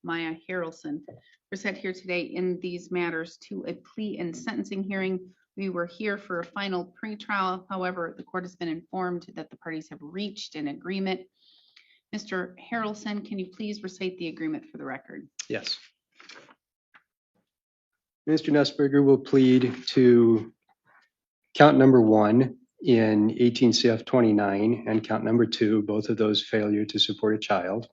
Maya Harrelson. We're set here today in these matters to a plea and sentencing hearing. We were here for a final pretrial. However, the court has been informed that the parties have reached an agreement. Mr. Harrelson, can you please recite the agreement for the record? Yes. Mr. Nussberger will plead to count number 1 in 18 CF 29 and count number 2, both of those failure to support a child.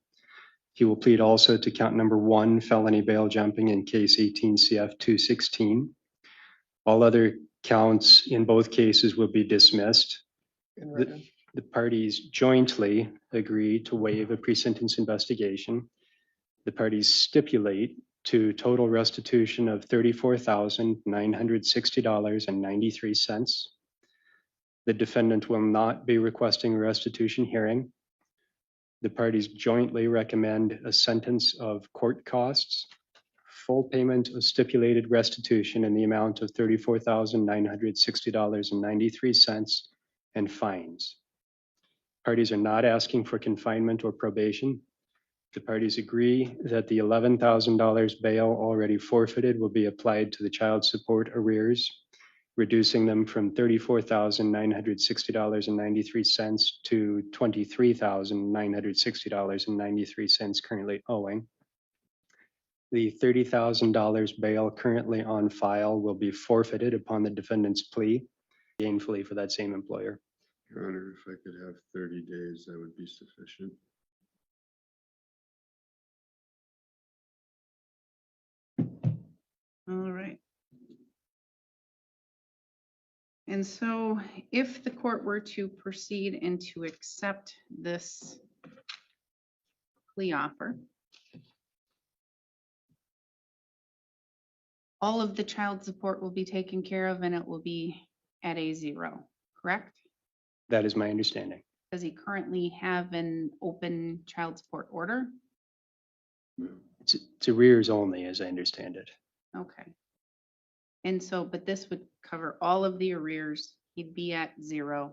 He will plead also to count number 1, felony bail jumping in case 18 CF 216. All other counts in both cases will be dismissed. The parties jointly agree to waive a pre-sentence investigation. The parties stipulate to total restitution of $34,960.93. The defendant will not be requesting a restitution hearing. The parties jointly recommend a sentence of court costs, full payment of stipulated restitution in the amount of $34,960.93, and fines. Parties are not asking for confinement or probation. The parties agree that the $11,000 bail already forfeited will be applied to the child support arrears, reducing them from $34,960.93 to $23,960.93 currently owing. The $30,000 bail currently on file will be forfeited upon the defendant's plea gainfully for that same employer. Your Honor, if I could have 30 days, that would be sufficient. All right. And so if the court were to proceed and to accept this plea offer, all of the child support will be taken care of and it will be at a 0, correct? That is my understanding. Does he currently have an open child support order? It's arrears only, as I understand it. Okay. And so, but this would cover all of the arrears. He'd be at 0. Is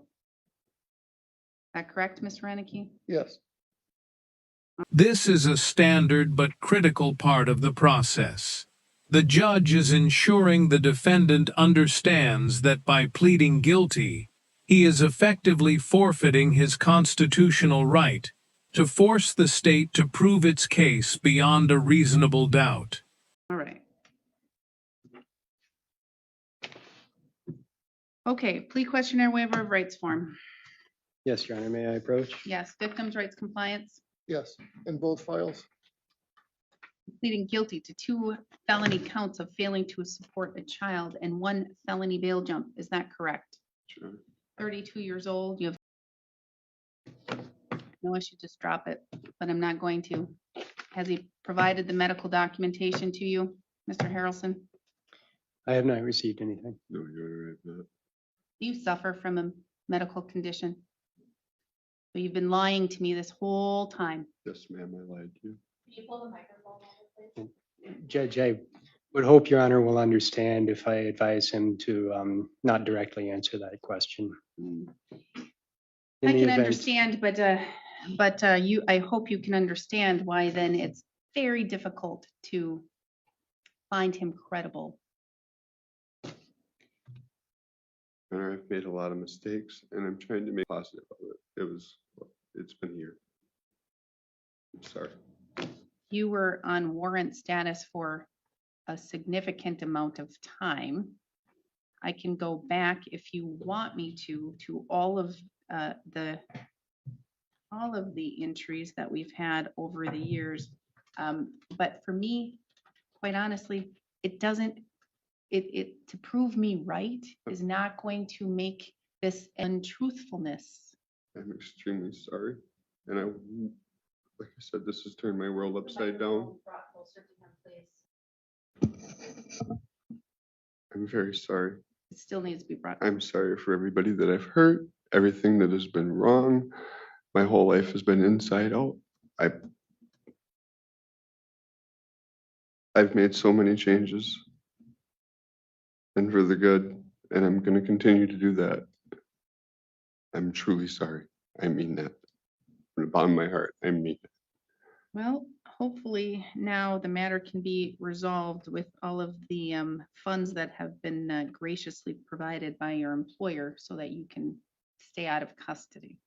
that correct, Ms. Renicky? Yes. This is a standard but critical part of the process. The judge is ensuring the defendant understands that by pleading guilty, he is effectively forfeiting his constitutional right to force the state to prove its case beyond a reasonable doubt. All right. Okay, plea questionnaire waiver of rights form. Yes, Your Honor, may I approach? Yes, victims' rights compliance, Yes, in both files. pleading guilty to 2 felony counts of failing to support a child and 1 felony bail jump. Is that correct? Sure. 32 years old, you have no, I should just drop it, but I'm not going to. Has he provided the medical documentation to you, Mr. Harrelson? I have not received anything. No, Your Honor, I have not. Do you suffer from a medical condition? So you've been lying to me this whole time. Yes, ma'am, I lied to you. Can you pull the microphone over, please? Judge, I would hope Your Honor will understand if I advise him to not directly answer that question. I can understand, but I hope you can understand why then it's very difficult to find him credible. Your Honor, I've made a lot of mistakes and I'm trying to make positive of it. It's been here. I'm sorry. You were on warrant status for a significant amount of time. I can go back if you want me to all of the entries that we've had over the years. But for me, quite honestly, it doesn't, to prove me right is not going to make this untruthfulness. I'm extremely sorry. And like I said, this has turned my world upside down. I'm very sorry. It still needs to be brought. I'm sorry for everybody that I've hurt, everything that has been wrong. My whole life has been inside out. I've made so many changes and for the good, and I'm going to continue to do that. I'm truly sorry. I mean that. From the bottom of my heart, I mean it. Well, hopefully now the matter can be resolved with all of the funds that have been graciously provided by your employer so that you can stay out of custody.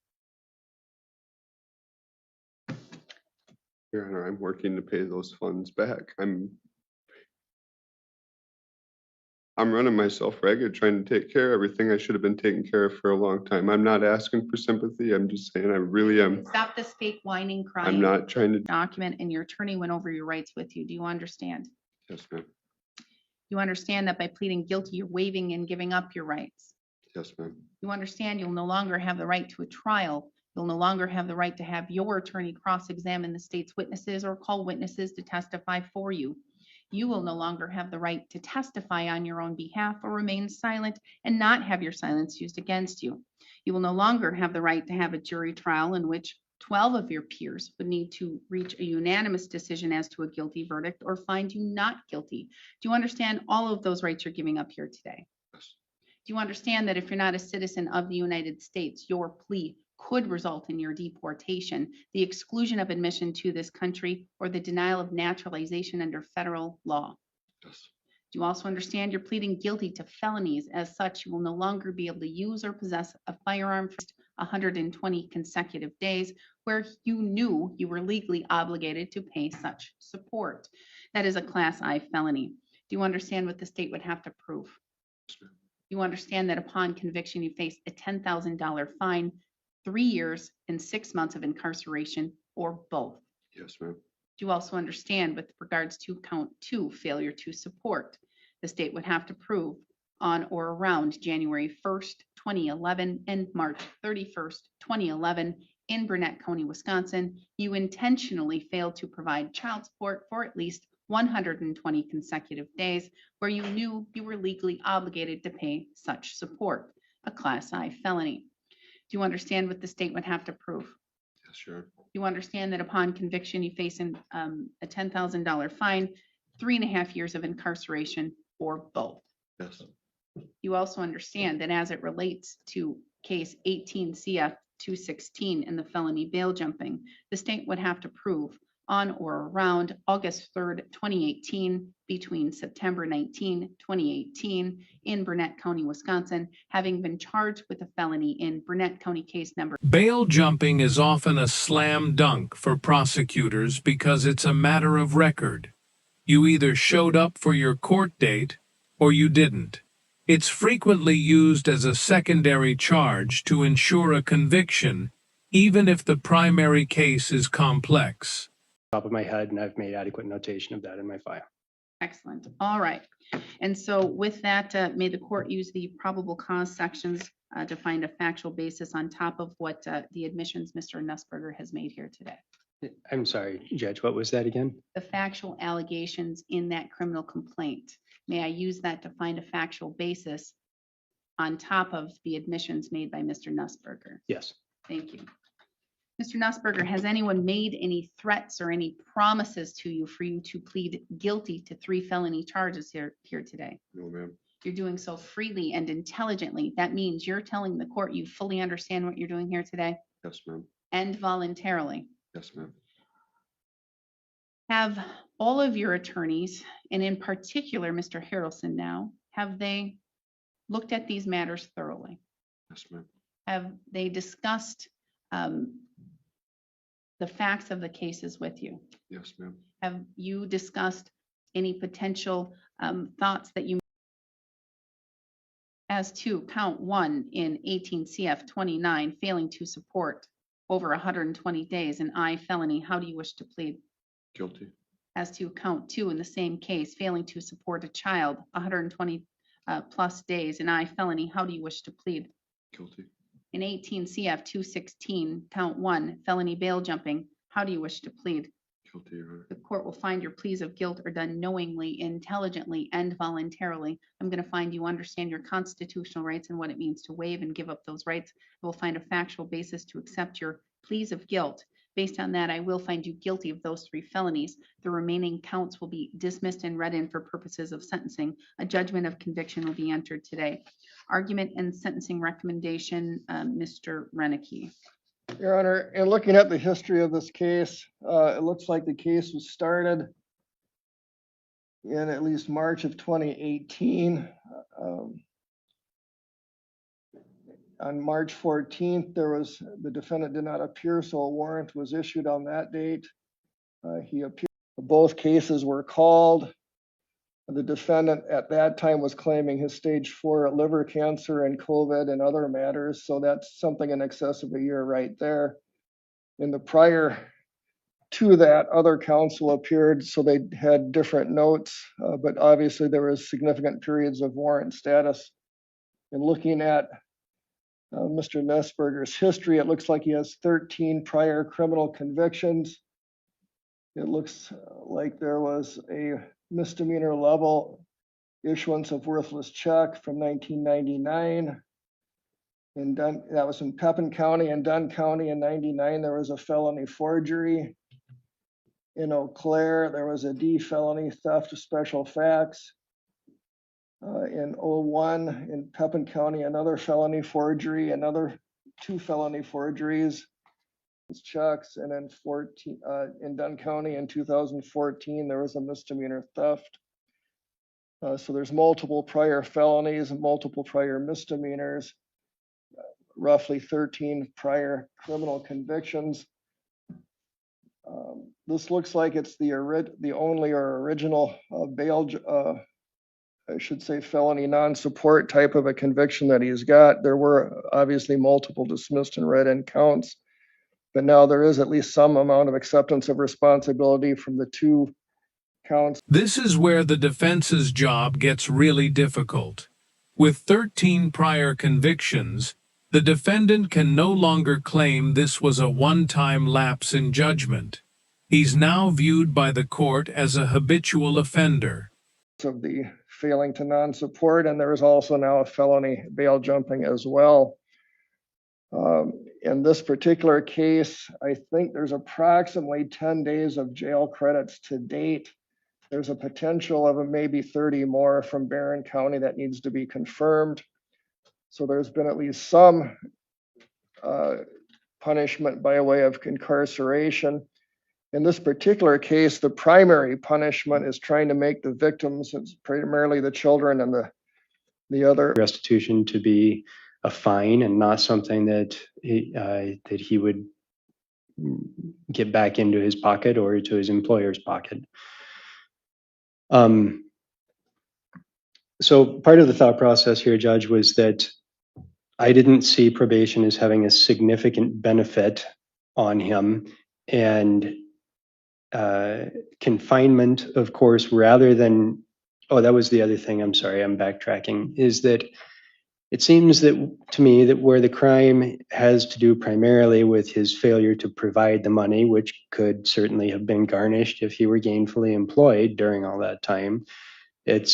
Your Honor, I'm working to pay those funds back. I'm running myself ragged trying to take care of everything I should have been taking care of for a long time. I'm not asking for sympathy. I'm just saying I really am. Stop this fake whining, crying. I'm not trying to. Document, and your attorney went over your rights with you. Do you understand? Yes, ma'am. You understand that by pleading guilty, you're waiving and giving up your rights. Yes, ma'am. You understand you'll no longer have the right to a trial. You'll no longer have the right to have your attorney cross-examine the state's witnesses or call witnesses to testify for you. You will no longer have the right to testify on your own behalf or remain silent and not have your silence used against you. You will no longer have the right to have a jury trial in which 12 of your peers would need to reach a unanimous decision as to a guilty verdict or find you not guilty. Do you understand all of those rights you're giving up here today? Yes. Do you understand that if you're not a citizen of the United States, your plea could result in your deportation, the exclusion of admission to this country, or the denial of naturalization under federal law? Yes. Do you also understand you're pleading guilty to felonies? As such, you will no longer be able to use or possess a firearm for 120 consecutive days where you knew you were legally obligated to pay such support. That is a Class I felony. Do you understand what the state would have to prove? Yes, ma'am. You understand that upon conviction, you face a $10,000 fine, 3 years and 6 months of incarceration, or both. Yes, ma'am. Do you also understand with regards to count 2, failure to support, the state would have to prove on or around January 1st, 2011 and March 31st, 2011 in Burnett County, Wisconsin, you intentionally failed to provide child support for at least 120 consecutive days where you knew you were legally obligated to pay such support, a Class I felony. Do you understand what the state would have to prove? Yes, sure. You understand that upon conviction, you face a $10,000 fine, 3.5 years of incarceration, or both. Yes. You also understand that as it relates to case 18 CF 216 in the felony bail jumping, the state would have to prove on or around August 3rd, 2018, between September 19, 2018, in Burnett County, Wisconsin, having been charged with a felony in Burnett County case number. Bail jumping is often a slam dunk for prosecutors because it's a matter of record. You either showed up for your court date or you didn't. It's frequently used as a secondary charge to ensure a conviction, even if the primary case is complex. Top of my head, and I've made adequate notation of that in my file. Excellent. All right. And so with that, may the court use the probable cause sections to find a factual basis on top of what the admissions Mr. Nussberger has made here today. I'm sorry, Judge, what was that again? The factual allegations in that criminal complaint. May I use that to find a factual basis on top of the admissions made by Mr. Nussberger? Yes. Thank you. Mr. Nussberger, has anyone made any threats or any promises to you for you to plead guilty to 3 felony charges here today? No, ma'am. You're doing so freely and intelligently. That means you're telling the court you fully understand what you're doing here today Yes, ma'am. and voluntarily. Yes, ma'am. Have all of your attorneys, and in particular Mr. Harrelson now, have they looked at these matters thoroughly? Yes, ma'am. Have they discussed the facts of the cases with you? Yes, ma'am. Have you discussed any potential thoughts that you as to count 1 in 18 CF 29, failing to support over 120 days, an I felony? How do you wish to plead? Guilty. As to count 2 in the same case, failing to support a child 120 plus days, an I felony, how do you wish to plead? Guilty. In 18 CF 216, count 1, felony bail jumping, how do you wish to plead? Guilty, Your Honor. The court will find your pleas of guilt are done knowingly, intelligently, and voluntarily. I'm going to find you understand your constitutional rights and what it means to waive and give up those rights. I will find a factual basis to accept your pleas of guilt. Based on that, I will find you guilty of those 3 felonies. The remaining counts will be dismissed and read in for purposes of sentencing. A judgment of conviction will be entered today. Argument and sentencing recommendation, Mr. Reneke. Your Honor, in looking at the history of this case, it looks like the case was started in at least March of 2018. Um, On March 14th, the defendant did not appear, so a warrant was issued on that date. He appeared. Both cases were called. The defendant at that time was claiming his stage 4 liver cancer and COVID and other matters, so that's something in excess of a year right there. In the prior to that, other counsel appeared, so they had different notes, but obviously there was significant periods of warrant status. In looking at Mr. Nussberger's history, it looks like he has 13 prior criminal convictions. It looks like there was a misdemeanor level issuance of worthless check from 1999. That was in Pepin County and Dunn County in 99. There was a felony forgery. In Eau Claire, there was a D felony theft of special facts. In 01, in Pepin County, another felony forgery, another 2 felony forgeries, checks, and then 14 in Dunn County in 2014, there was a misdemeanor theft. So there's multiple prior felonies and multiple prior misdemeanors, roughly 13 prior criminal convictions. This looks like it's the only or original bail, I should say felony non-support type of a conviction that he's got. There were obviously multiple dismissed and read-in counts, but now there is at least some amount of acceptance of responsibility from the 2 counts. This is where the defense's job gets really difficult. With 13 prior convictions, the defendant can no longer claim this was a one-time lapse in judgment. He's now viewed by the court as a habitual offender. Of the failing to non-support, and there is also now a felony bail jumping as well. In this particular case, I think there's approximately 10 days of jail credits to date. There's a potential of maybe 30 more from Barron County that needs to be confirmed. So there's been at least some punishment by way of incarceration. In this particular case, the primary punishment is trying to make the victims, it's primarily the children and the other Restitution to be a fine and not something that he would get back into his pocket or to his employer's pocket. So part of the thought process here, Judge, was that I didn't see probation as having a significant benefit on him, and confinement, of course, rather than, oh, that was the other thing, I'm sorry, I'm backtracking, is that it seems that to me that where the crime has to do primarily with his failure to provide the money, which could certainly have been garnished if he were gainfully employed during all that time, it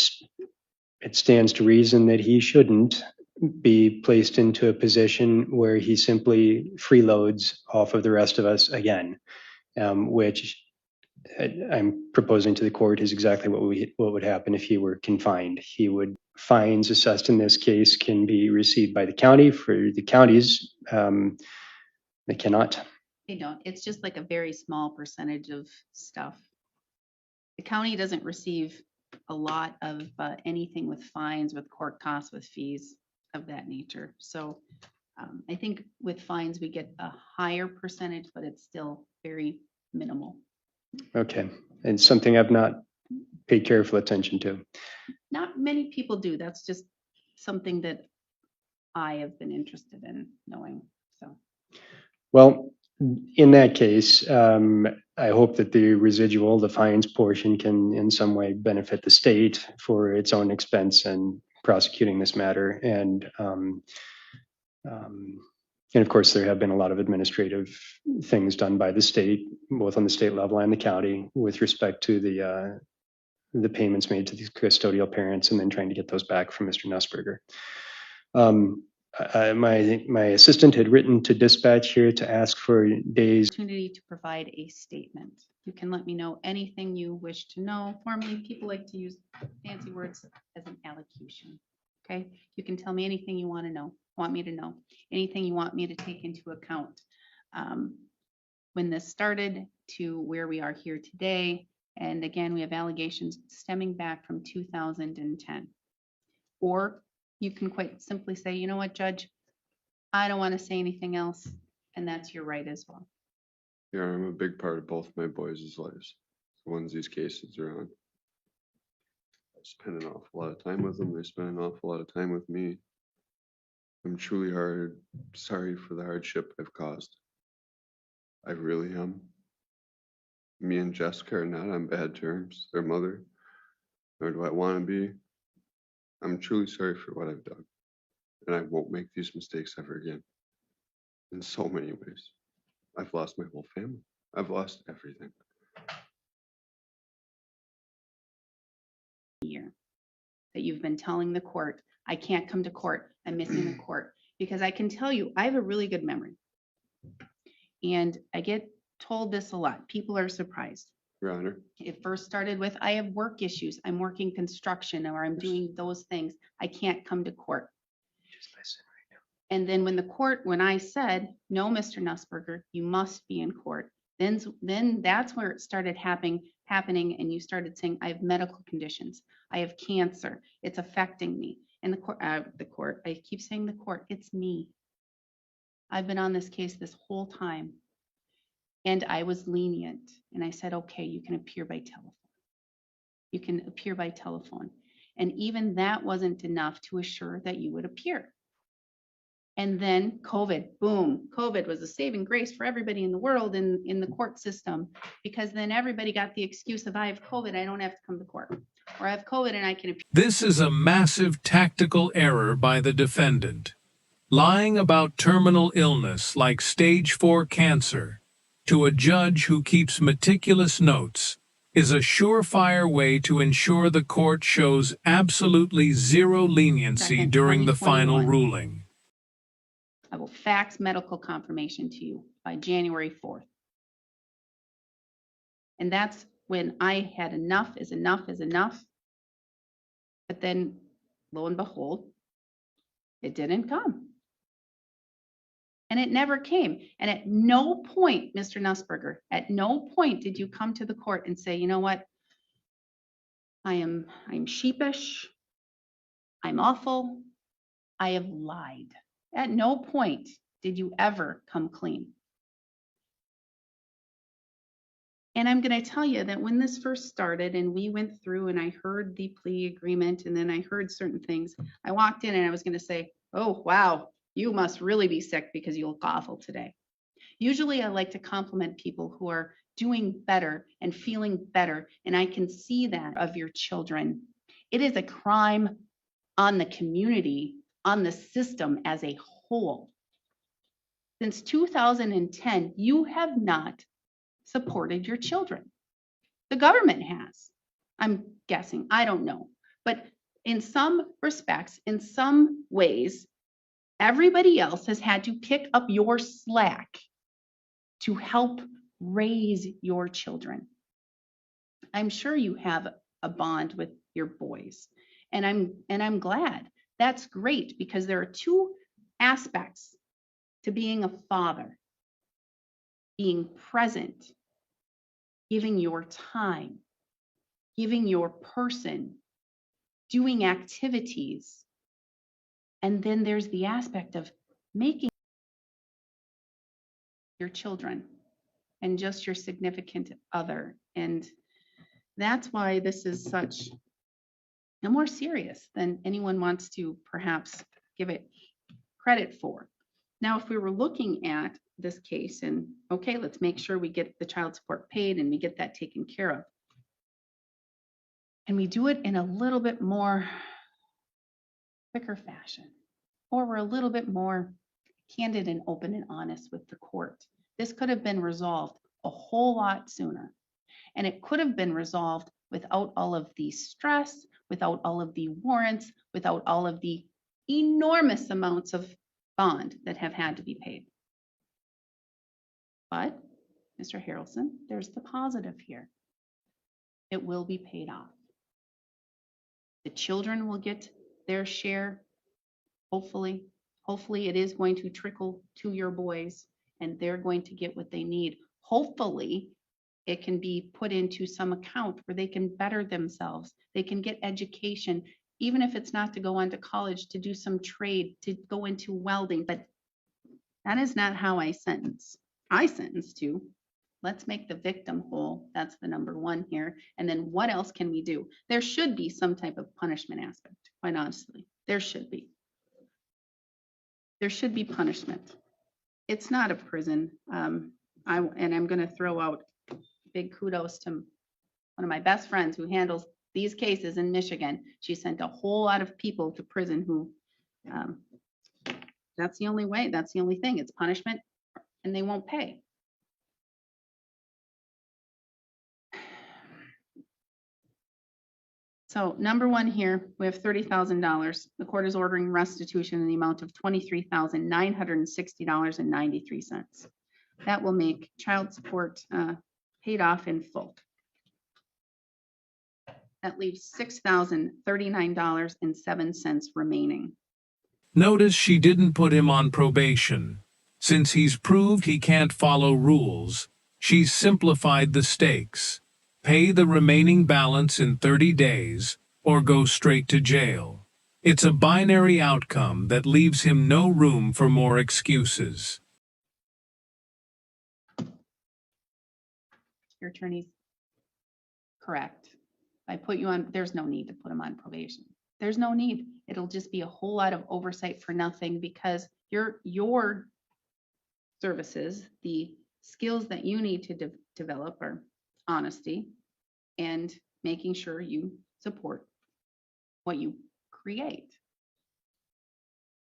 stands to reason that he shouldn't be placed into a position where he simply freeloads off of the rest of us again, which I'm proposing to the court is exactly what would happen if he were confined. Fines assessed in this case can be received by the county. For the counties, they cannot. They don't. It's just like a very small percentage of stuff. The county doesn't receive a lot of anything with fines, with court costs, with fees of that nature. So I think with fines, we get a higher percentage, but it's still very minimal. Okay, and something I've not paid careful attention to. Not many people do. That's just something that I have been interested in knowing. So, well, in that case, I hope that the residual, the fines portion, can in some way benefit the state for its own expense in prosecuting this matter. And of course, there have been a lot of administrative things done by the state, both on the state level and the county, with respect to the payments made to these custodial parents and then trying to get those back from Mr. Nussberger. My assistant had written to dispatch here to ask for days. Opportunity to provide a statement. You can let me know anything you wish to know. Formally, people like to use fancy words as an allocution. Okay, you can tell me anything you want to know, want me to know, anything you want me to take into account. when this started to where we are here today. And again, we have allegations stemming back from 2010. Or you can quite simply say, you know what, Judge, I don't want to say anything else. And that's your right as well. Yeah, I'm a big part of both my boys' lives, the ones these cases are on. I spend an awful lot of time with them. They spend an awful lot of time with me. I'm truly sorry for the hardship I've caused. I really am. Me and Jessica are not on bad terms, their mother, nor do I want to be. I'm truly sorry for what I've done, and I won't make these mistakes ever again. In so many ways. I've lost my whole family. I've lost everything. Year that you've been telling the court, I can't come to court, I'm missing the court. Because I can tell you, I have a really good memory. And I get told this a lot. People are surprised. Your Honor, It first started with, I have work issues, I'm working construction, or I'm doing those things, I can't come to court. Just listen right now. And then when I said, no, Mr. Nussberger, you must be in court, then that's where it started happening, and you started saying, I have medical conditions, I have cancer, it's affecting me. And the court, I keep saying the court, it's me. I've been on this case this whole time. And I was lenient, and I said, okay, you can appear by telephone. You can appear by telephone. And even that wasn't enough to assure that you would appear. And then COVID, boom, COVID was a saving grace for everybody in the world in the court system, because then everybody got the excuse of, I have COVID, I don't have to come to court. Or I have COVID and I can appear. This is a massive tactical error by the defendant. Lying about terminal illness like stage 4 cancer to a judge who keeps meticulous notes is a surefire way to ensure the court shows absolutely zero leniency Second, during the 2021. final ruling. I will fax medical confirmation to you by January 4th. And that's when I had enough is enough is enough. But then, lo and behold, it didn't come. And it never came. And at no point, Mr. Nussberger, at no point did you come to the court and say, you know what? I'm sheepish. I'm awful. I have lied. At no point did you ever come clean. And I'm going to tell you that when this first started and we went through and I heard the plea agreement and then I heard certain things, I walked in and I was going to say, oh, wow, you must really be sick because you look awful today. Usually I like to compliment people who are doing better and feeling better, and I can see that of your children. It is a crime on the community, on the system as a whole. Since 2010, you have not supported your children. The government has, I'm guessing, I don't know. But in some respects, in some ways, everybody else has had to pick up your slack to help raise your children. I'm sure you have a bond with your boys, and I'm glad. That's great, because there are two aspects to being a father: being present, giving your time, giving your person, doing activities. And then there's the aspect of making your children and just your significant other. And that's why this is such a more serious than anyone wants to perhaps give it credit for. Now, if we were looking at this case and, okay, let's make sure we get the child support paid and we get that taken care of. And we do it in a little bit more quicker fashion, or we're a little bit more candid and open and honest with the court. This could have been resolved a whole lot sooner. And it could have been resolved without all of the stress, without all of the warrants, without all of the enormous amounts of bond that have had to be paid. But, Mr. Harrelson, there's the positive here. It will be paid off. The children will get their share, hopefully. Hopefully it is going to trickle to your boys, and they're going to get what they need. Hopefully, it can be put into some account where they can better themselves. They can get education, even if it's not to go on to college, to do some trade, to go into welding. But that is not how I sentence. I sentence to, let's make the victim whole. That's the number one here. And then what else can we do? There should be some type of punishment aspect, quite honestly. There should be. There should be punishment. It's not a prison. And I'm going to throw out big kudos to one of my best friends who handles these cases in Michigan. She sent a whole lot of people to prison who, that's the only way, that's the only thing. It's punishment and they won't pay. So number one here, we have $30,000. The court is ordering restitution in the amount of $23,960.93. That will make child support paid off in full. That leaves $6,039.07 remaining. Notice she didn't put him on probation. Since he's proved he can't follow rules, she's simplified the stakes. Pay the remaining balance in 30 days, or go straight to jail. It's a binary outcome that leaves him no room for more excuses. Your attorney's correct. I put you on, there's no need to put him on probation. There's no need. It'll just be a whole lot of oversight for nothing because your services, the skills that you need to develop are honesty and making sure you support what you create.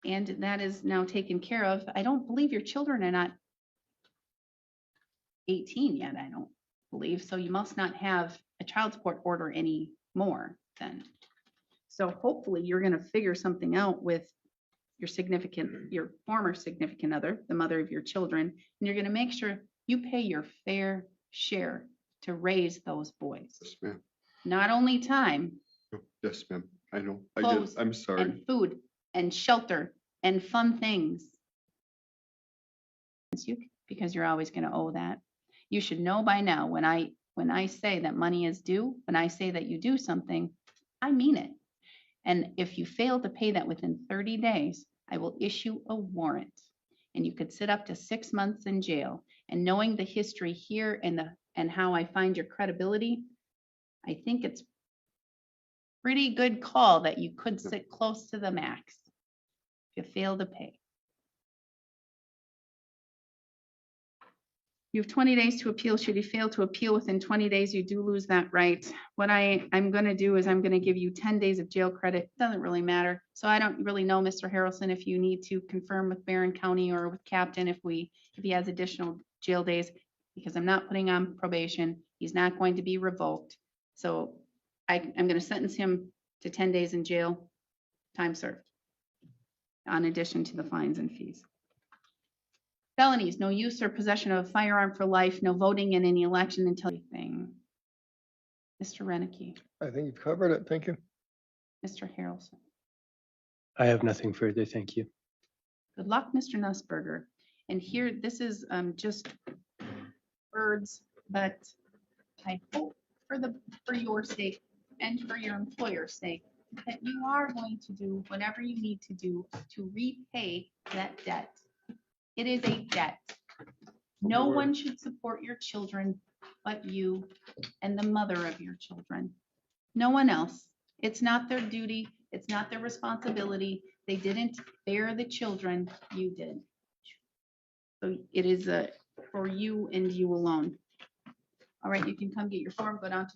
And that is now taken care of. I don't believe your children are not 18 yet, I don't believe. So you must not have a child support order anymore then. So hopefully you're going to figure something out with your former significant other, the mother of your children, and you're going to make sure you pay your fair share to raise those boys. Yes, ma'am. Not only time, Yes, ma'am. I know. I clothes, get, I'm sorry. and food and shelter and fun things. Because you're always going to owe that. You should know by now when I say that money is due, when I say that you do something, I mean it. And if you fail to pay that within 30 days, I will issue a warrant. And you could sit up to 6 months in jail. And knowing the history here and how I find your credibility, I think it's pretty good call that you could sit close to the max if you fail to pay. You have 20 days to appeal. Should you fail to appeal within 20 days, you do lose that right. What I'm going to do is I'm going to give you 10 days of jail credit. Doesn't really matter. So I don't really know, Mr. Harrelson, if you need to confirm with Barron County or with Captain if he has additional jail days, because I'm not putting on probation. He's not going to be revoked. So I'm going to sentence him to 10 days in jail, time served, in addition to the fines and fees. Felonies, no use or possession of a firearm for life, no voting in any election until anything. Mr. Renicky, I think you've covered it. Thank you. Mr. Harrelson. I have nothing further. Thank you. Good luck, Mr. Nussberger. And here, this is just words, but I hope for your sake and for your employer's sake that you are going to do whatever you need to do to repay that debt. It is a debt. No one should support your children but you and the mother of your children. No one else. It's not their duty. It's not their responsibility. They didn't bear the children. You did. So it is for you and you alone. All right, you can come get your form, go down to